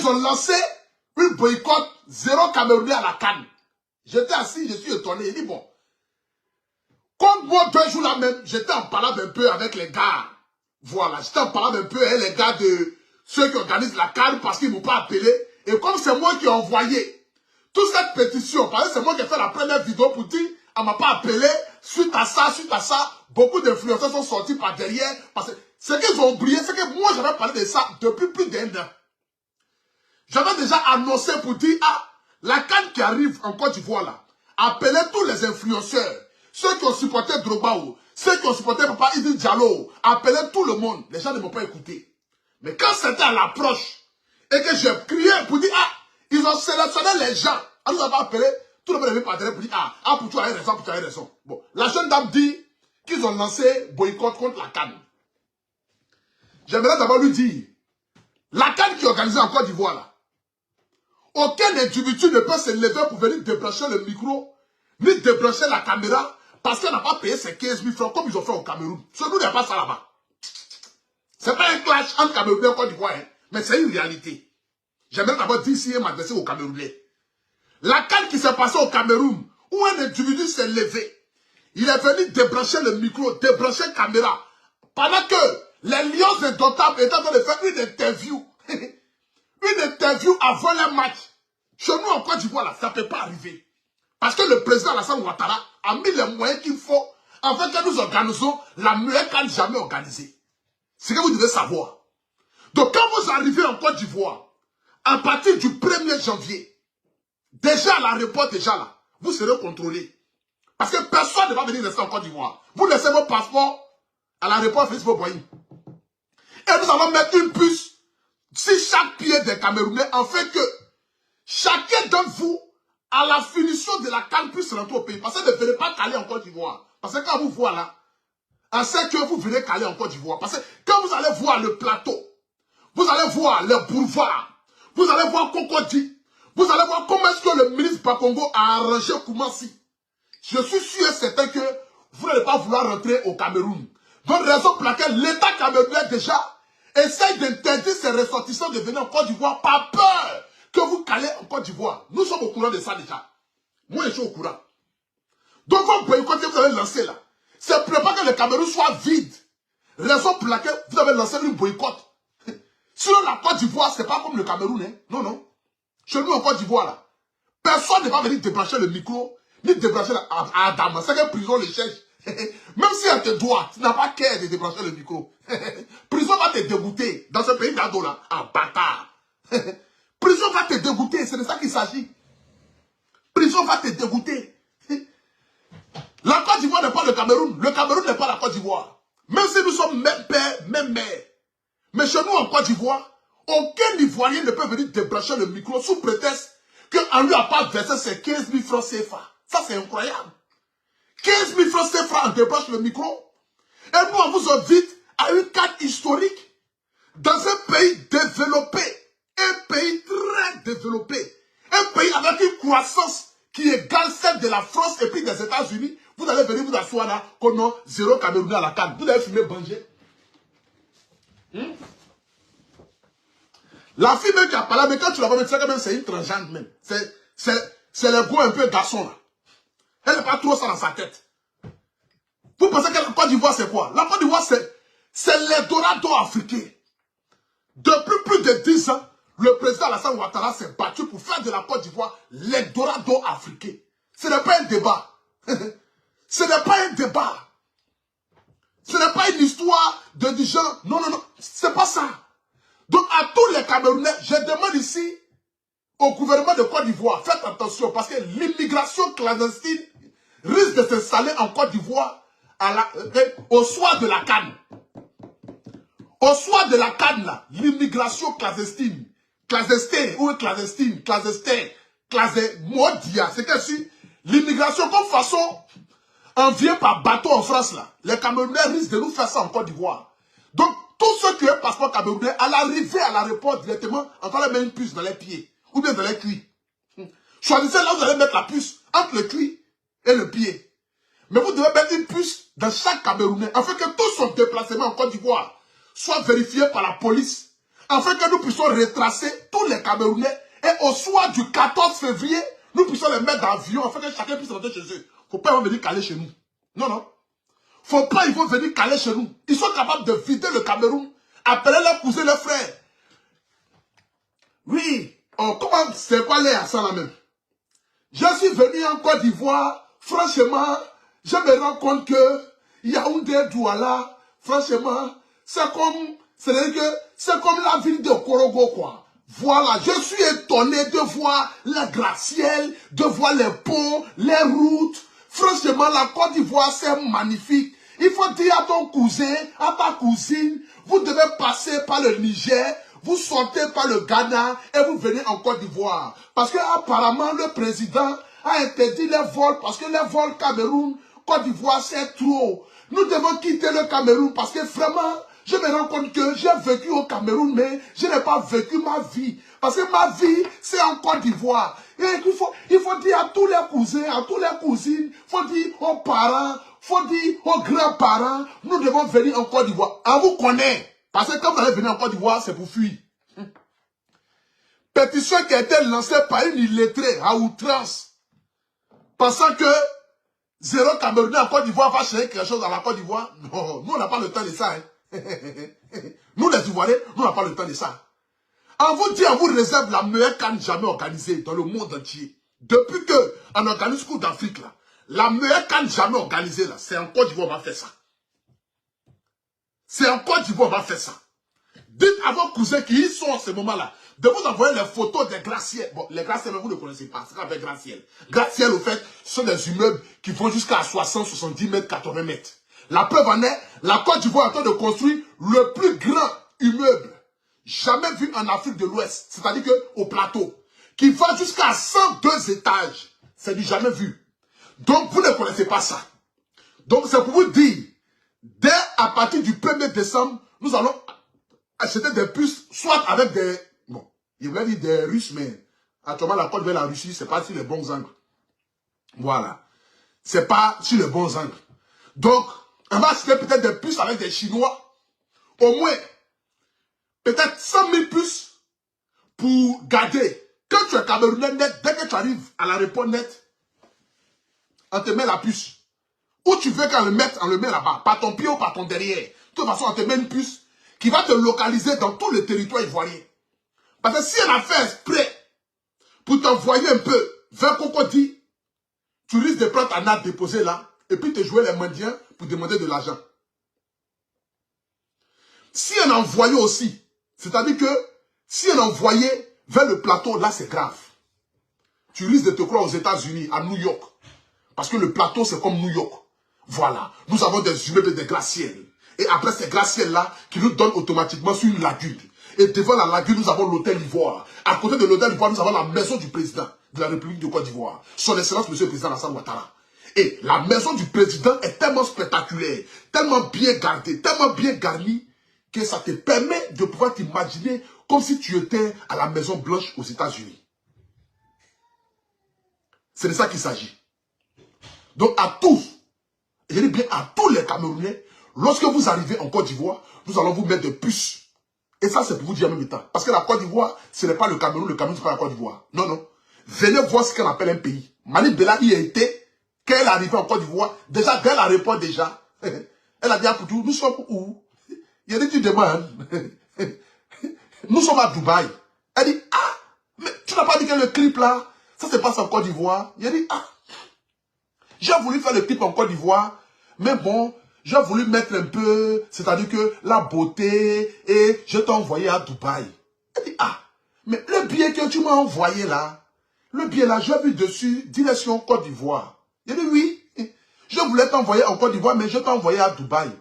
ils ont lancé une boycott, 0 Camerounais à la CAN. J'étais assis, je suis étonné. Il dit bon, comme moi 2 jours là même, j'étais en parlant un peu avec les gars. Voilà, j'étais en parlant un peu avec les gars de ceux qui organisent la CAN parce qu'ils ne m'ont pas appelé. Et comme c'est moi qui ai envoyé toute cette pétition, parce que c'est moi qui ai fait la première vidéo pour dire, elle ne m'a pas appelé, suite à ça, beaucoup d'influenceurs sont sortis par derrière. Parce que ce qu'ils ont oublié, c'est que moi j'avais parlé de ça depuis plus d'1 an. J'avais déjà annoncé pour dire, ah, la CAN qui arrive en Côte d'Ivoire là, appelez tous les influenceurs, ceux qui ont supporté Drogba, ceux qui ont supporté Papa Idi Diallo, appelez tout le monde. Les gens ne m'ont pas écouté. Mais quand c'était à l'approche, et que j'ai crié pour dire, ah, ils ont sélectionné les gens, on nous a pas appelé, tout le monde avait parlé pour dire, ah, pour tu as raison, pour tu as raison. Bon, la jeune dame dit qu'ils ont lancé boycott contre la CAN. J'aimerais d'abord lui dire, la CAN qui est organisée en Côte d'Ivoire là, aucun individu ne peut se lever pour venir débrancher le micro, ni débrancher la caméra, parce qu'elle n'a pas payé ses 15 000 francs comme ils ont fait au Cameroun. Chez nous, il n'y a pas ça là-bas. Ce n'est pas un clash entre Camerounais et Côte d'Ivoire, hein, mais c'est une réalité. J'aimerais d'abord dire ici et m'adresser aux Camerounais. La CAN qui s'est passée au Cameroun, où un individu s'est levé, il est venu débrancher le micro, débrancher la caméra, pendant que les Lions indomptables étaient en train de faire une interview. Une interview avant le match. Chez nous, en Côte d'Ivoire, là, ça ne peut pas arriver. Parce que le président Alassane Ouattara a mis les moyens qu'il faut afin que nous organisons la meilleure CAN jamais organisée. C'est ce que vous devez savoir. Donc, quand vous arrivez en Côte d'Ivoire, à partir du 1er janvier, déjà à l'aéroport, déjà là, vous serez contrôlé. Parce que personne ne va venir rester en Côte d'Ivoire. Vous laissez vos passeports à l'aéroport Félix Boigny. Et nous allons mettre une puce sur chaque pied des Camerounais, afin que chacun d'entre vous, à la finition de la CAN, puisse rentrer au pays. Parce que ne venez pas caler en Côte d'Ivoire. Parce que quand vous voyez là, on sait que vous venez caler en Côte d'Ivoire. Parce que quand vous allez voir le plateau, vous allez voir le boulevard, vous allez voir Cocody, vous allez voir comment est-ce que le ministre Bakongo a arrangé Koumassi. Je suis sûr et certain que vous n'allez pas vouloir rentrer au Cameroun. Donc, raison pour laquelle l'État camerounais déjà essaye d'interdire ses ressortissants de venir en Côte d'Ivoire par peur que vous calez en Côte d'Ivoire. Nous sommes au courant de ça déjà. Moi, je suis au courant. Donc, votre boycott que vous avez lancé là, c'est pour pas que le Cameroun soit vide. Raison pour laquelle vous avez lancé une boycott. Sinon, la Côte d'Ivoire, c'est pas comme le Cameroun. Hein? Non, non. Chez nous, en Côte d'Ivoire, là, personne ne va venir débrancher le micro, ni débrancher à Adam. C'est que prison les cherche. Même si elle te doit, tu n'as pas qu'à de débrancher le micro. Prison va te dégoûter dans ce pays d'ado là, en bâtard. Prison va te dégoûter, c'est de ça qu'il s'agit. Prison va te dégoûter. La Côte d'Ivoire n'est pas le Cameroun n'est pas la Côte d'Ivoire. Même si nous sommes même père, même mère. Mais chez nous en Côte d'Ivoire, aucun Ivoirien ne peut venir débrancher le micro sous prétexte qu'on ne lui a pas versé ses 15 000 francs CFA. Ça c'est incroyable. 15 000 francs CFA, on débranche le micro. Et nous, on vous invite à une carte historique dans un pays développé. Un pays très développé. Un pays avec une croissance qui égale celle de la France et puis des États-Unis. Vous allez venir vous asseoir là, qu'on a 0 Camerounais à la CAN. Vous allez fumer Banger. La fille même qui a parlé, mais quand tu la vois, tu sais quand même c'est une transgenre même. C'est le goût un peu garçon là. Elle n'est pas trop ça dans sa tête. Vous pensez que la Côte d'Ivoire c'est quoi? La Côte d'Ivoire c'est l'Eldorado africain. Depuis plus de 10 ans, le président Alassane Ouattara s'est battu pour faire de la Côte d'Ivoire l'Eldorado africain. Ce n'est pas un débat. Ce n'est pas un débat. Ce n'est pas une histoire de gens. Non, non, non. C'est pas ça. Donc à tous les Camerounais, je demande ici au gouvernement de Côte d'Ivoire, faites attention parce que l'immigration clandestine risque de s'installer en Côte d'Ivoire au soir de la CAN. Au soir de la CAN, l'immigration clandestine, modia, c'est que si l'immigration comme façon, on vient par bateau en France là, les Camerounais risquent de nous faire ça en Côte d'Ivoire. Donc, tous ceux qui ont un passeport camerounais, à l'arrivée à l'aéroport directement, on va leur mettre une puce dans les pieds, ou bien dans les cuits. Choisissez là où vous allez mettre la puce, entre le cuit et le pied. Mais vous devez mettre une puce dans chaque Camerounais, afin que tout son déplacement en Côte d'Ivoire soit vérifié par la police, afin que nous puissions retracer tous tous les Camerounais. Et au soir du 14 février, nous puissions les mettre dans l'avion afin que chacun puisse rentrer chez eux. Faut pas venir caler chez nous. Non, non. Faut pas, ils vont venir caler chez nous. Ils sont capables de vider le Cameroun, appeler leurs cousins, leurs frères. Oui. Oh, comment, c'est quoi les ça là même? Je suis venu en Côte d'Ivoire. Franchement, je me rends compte que Yaoundé, Douala, franchement, c'est comme la ville de Korogo, quoi. Voilà, je suis étonné de voir les gratte-ciel, de voir les ponts, les routes. Franchement, la Côte d'Ivoire, c'est magnifique. Il faut dire à ton cousin, à ta cousine, vous devez passer par le Niger, vous sortez par le Ghana et vous venez en Côte d'Ivoire. Parce que apparemment, le président a interdit les vols, parce que les vols Cameroun, Côte d'Ivoire, c'est trop. Nous devons quitter le Cameroun parce que vraiment, je me rends compte que j'ai vécu au Cameroun, mais je n'ai pas vécu ma vie. Parce que ma vie, c'est en Côte d'Ivoire. Et il faut dire à tous les cousins, à toutes les cousines, il faut dire aux parents, il faut dire aux grands-parents, nous devons venir en Côte d'Ivoire. On vous connaît. Parce que quand vous allez venir en Côte d'Ivoire, c'est pour fuir. Pétition qui a été lancée par une illettrée à outrance. Pensant que zéro Camerounais en Côte d'Ivoire va chercher quelque chose dans la Côte d'Ivoire. Non, nous on n'a pas le temps de ça. Hein. Nous les Ivoiriens, nous on n'a pas le temps de ça. On vous dit, on vous réserve la meilleure canne jamais organisée dans le monde entier. Depuis qu'on organise Coupe d'Afrique, là, la meilleure canne jamais organisée, là, c'est en Côte d'Ivoire on va faire ça. C'est en Côte d'Ivoire on va faire ça. Dites à vos cousins qui y sont en ce moment-là, de vous envoyer les photos des gratte-ciels. Bon, les gratte-ciels, vous ne connaissez pas. C'est qu'avec gratte-ciel. Gratte-ciel, au fait, ce sont des immeubles qui vont jusqu'à 60, 70 mètres, 80 mètres. La preuve en est, la Côte d'Ivoire est en train de construire le plus grand immeuble jamais vu en Afrique de l'Ouest. C'est-à-dire qu'au plateau, qui va jusqu'à 102 étages. C'est du jamais vu. Donc, vous ne connaissez pas ça. Donc, c'est pour vous dire, dès à partir du 1er décembre, nous allons acheter des puces, soit avec des... Bon, il voulait dire des Russes, mais actuellement, la Côte vers la Russie, c'est pas sur les bons angles. Voilà. C'est pas sur les bons angles. Donc, on va acheter peut-être des puces avec des Chinois. Au moins, peut-être 100 000 puces pour garder. Quand tu es Camerounais net, dès que tu arrives à l'aéroport net, on te met la puce. Où tu veux qu'on le mette, on le met là-bas. Par ton pied ou par ton derrière. De toute façon, on te met une puce qui va te localiser dans tout le territoire ivoirien. Parce que si on a fait exprès pour t'envoyer un peu vers Cocody, tu risques de prendre ta natte déposée là et puis te jouer les mendiants pour demander de l'argent. Si on envoyait aussi, c'est-à-dire que si on envoyait vers le plateau, là c'est grave. Tu risques de te croire aux États-Unis, à New York. Parce que le plateau c'est comme New York. Voilà, nous avons des immeubles et des gratte-ciels. Et après ces gratte-ciels-là, qui nous donnent automatiquement sur une lagune. Et devant la lagune, nous avons l'hôtel Ivoire. À côté de l'hôtel Ivoire, nous avons la maison du président de la République de Côte d'Ivoire. Son Excellence, Monsieur le Président Alassane Ouattara. Et la maison du président est tellement spectaculaire, tellement bien gardée, tellement bien garnie, que ça te permet de pouvoir t'imaginer comme si tu étais à la Maison Blanche aux États-Unis. C'est de ça qu'il s'agit. Donc à tous, et je dis bien à tous les Camerounais, lorsque vous arrivez en Côte d'Ivoire, nous allons vous mettre des puces. Et ça, c'est pour vous dire en même temps. Parce que la Côte d'Ivoire, ce n'est pas le Cameroun, ce n'est pas la Côte d'Ivoire. Non, non. Venez voir ce qu'on appelle un pays. Mali Bella y a été, quand elle est arrivée en Côte d'Ivoire, déjà, dès la réponse déjà, elle a dit à Poutou, nous sommes où? Il a dit, tu demandes. Nous sommes à Dubaï. Elle dit, ah, mais tu n'as pas dit que le clip là, ça se passe en Côte d'Ivoire. Il a dit, ah, j'ai voulu faire le clip en Côte d'Ivoire, mais bon, j'ai voulu mettre un peu, c'est-à-dire que la beauté, et je t'ai envoyé à Dubaï. Elle dit, ah, mais le billet que tu m'as envoyé là, le billet là, j'ai vu dessus, direction Côte d'Ivoire. Il dit, oui, je voulais t'envoyer en Côte d'Ivoire, mais je t'ai envoyé à Dubaï.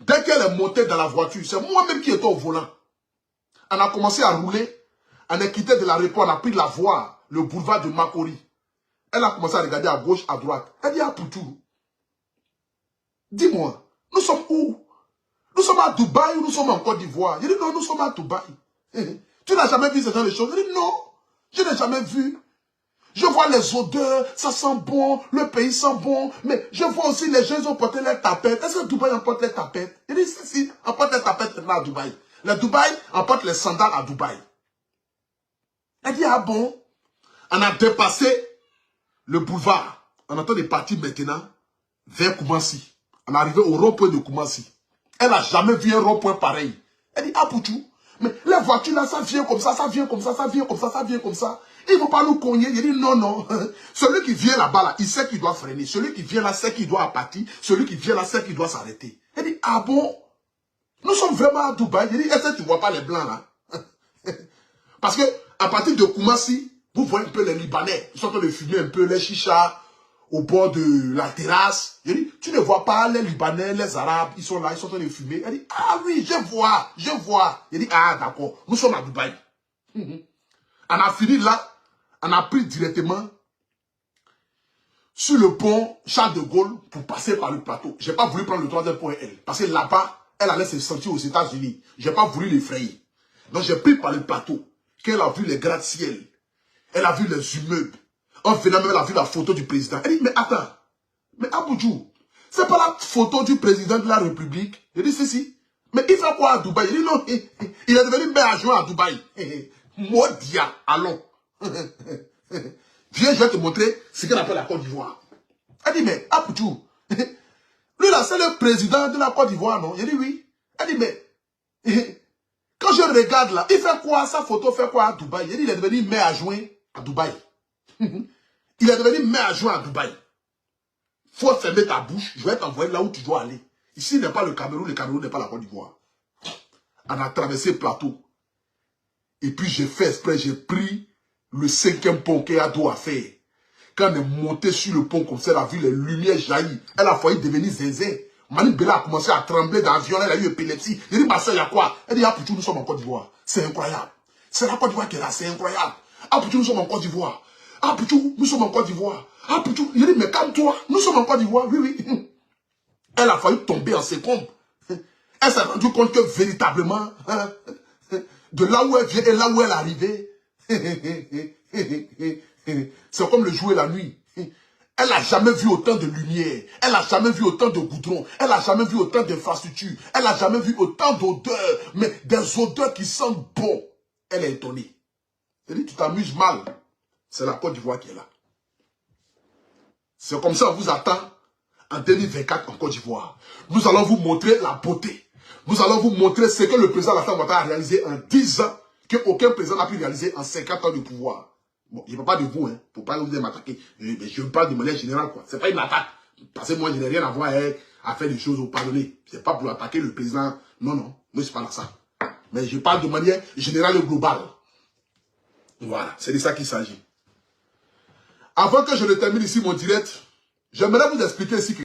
Dès qu'elle est montée dans la voiture, c'est moi-même qui étais au volant. On a commencé à rouler, on est quitté de l'aéroport, on a pris la voie, le boulevard de Makori. Elle a commencé à regarder à gauche, à droite. Elle dit à Poutou, dis-moi, nous sommes où? Nous sommes à Dubaï ou nous sommes en Côte d'Ivoire? Il dit non, nous sommes à Dubaï. Tu n'as jamais vu ce genre de choses? Il dit non, je n'ai jamais vu. Je vois les odeurs, ça sent bon, le pays sent bon, mais je vois aussi les gens, ils ont porté les tapettes. Est-ce que Dubaï emporte les tapettes? Il dit si, emporte les tapettes à Dubaï. Les Dubaï emportent les sandales à Dubaï. Elle dit, ah bon? On a dépassé le boulevard. On entend des parties maintenant vers Koumassi. On est arrivé au rond-point de Koumassi. Elle n'a jamais vu un rond-point pareil. Elle dit, ah Pouchou, mais les voitures là, ça vient comme ça, ça vient comme ça, ça vient comme ça, ça vient comme ça. Il ne faut pas nous cogner. Il dit, non, non. Celui qui vient là-bas, là, il sait qu'il doit freiner. Celui qui vient là, sait qu'il doit apathir. Celui qui vient là, sait qu'il doit s'arrêter. Elle dit, ah bon? Nous sommes vraiment à Dubaï. Il dit, est-ce que tu ne vois pas les blancs là? Parce que à partir de Koumassi, vous voyez un peu les Libanais. Ils sont en train de fumer un peu les chichas au bord de la terrasse. Il dit, tu ne vois pas les Libanais, les Arabes, ils sont là, ils sont en train de fumer. Elle dit, ah oui, je vois, je vois. Il dit, ah d'accord, nous sommes à Dubaï. On a fini là, on a pris directement sur le pont Charles de Gaulle pour passer par le plateau. Je n'ai pas voulu prendre le troisième pont elle, parce que là-bas, elle allait se sentir aux États-Unis. Je n'ai pas voulu l'effrayer. Donc j'ai pris par le plateau, qu'elle a vu les gratte-ciel, elle a vu les immeubles. En venant même, elle a vu la photo du président. Elle dit, mais attends, mais Aboudjou, c'est pas la photo du président de la République. Je dis, si. Mais il fait quoi à Dubaï? Il dit, non, il est devenu maire adjoint à Dubaï. Modia, allons. Viens, je vais te montrer ce qu'on appelle la Côte d'Ivoire. Elle dit, mais Aboudjou, lui là, c'est le président de la Côte d'Ivoire, non? Je dis, oui. Elle dit, mais quand je regarde là, il fait quoi? Sa photo fait quoi à Dubaï? Je dis, il est devenu maire adjoint à Dubaï. Il est devenu maire adjoint à Dubaï. Faut fermer ta bouche, je vais t'envoyer là où tu dois aller. Ici n'est pas le Cameroun n'est pas la Côte d'Ivoire. On a traversé le plateau. Et puis j'ai fait exprès, j'ai pris le 5e pont qu'elle a dû faire. Quand on est monté sur le pont comme ça, elle a vu les lumières jaillir. Elle a failli devenir zinzin. Mani Bella a commencé à trembler dans l'avion, elle a eu épilepsie. J'ai dit, ma soeur, il y a quoi? Elle dit, ah Pouchou, nous sommes en Côte d'Ivoire. C'est incroyable. C'est la Côte d'Ivoire qui est là, c'est incroyable. Ah Pouchou, nous sommes en Côte d'Ivoire. Ah Pouchou, nous sommes en Côte d'Ivoire. Ah Pouchou, j'ai dit, mais calme-toi, nous sommes en Côte d'Ivoire. Oui, oui. Elle a failli tomber en seconde. Elle s'est rendue compte que véritablement, de là où elle vient et là où elle est arrivée, c'est comme le jour et la nuit. Elle n'a jamais vu autant de lumière. Elle n'a jamais vu autant de goudron. Elle n'a jamais vu autant d'infrastructures. Elle n'a jamais vu autant d'odeurs. Mais des odeurs qui sentent bon. Elle est étonnée. Elle dit, tu t'amuses mal. C'est la Côte d'Ivoire qui est là. C'est comme ça qu'on vous attend en 2024 en Côte d'Ivoire. Nous allons vous montrer la beauté. Nous allons vous montrer ce que le président Alassane Ouattara a réalisé en 10 ans, qu'aucun président n'a pu réaliser en 50 ans de pouvoir. Bon, je ne parle pas de vous, hein, pour pas vous m'attaquer. Je parle de manière générale, quoi. C'est pas une attaque. Parce que moi, je n'ai rien à voir à faire des choses au pardonner. C'est pas pour attaquer le président. Non, non. Moi, c'est pas là ça. Mais je parle de manière générale et globale. Voilà. C'est de ça qu'il s'agit. Avant que je ne termine ici mon direct, j'aimerais vous expliquer ici que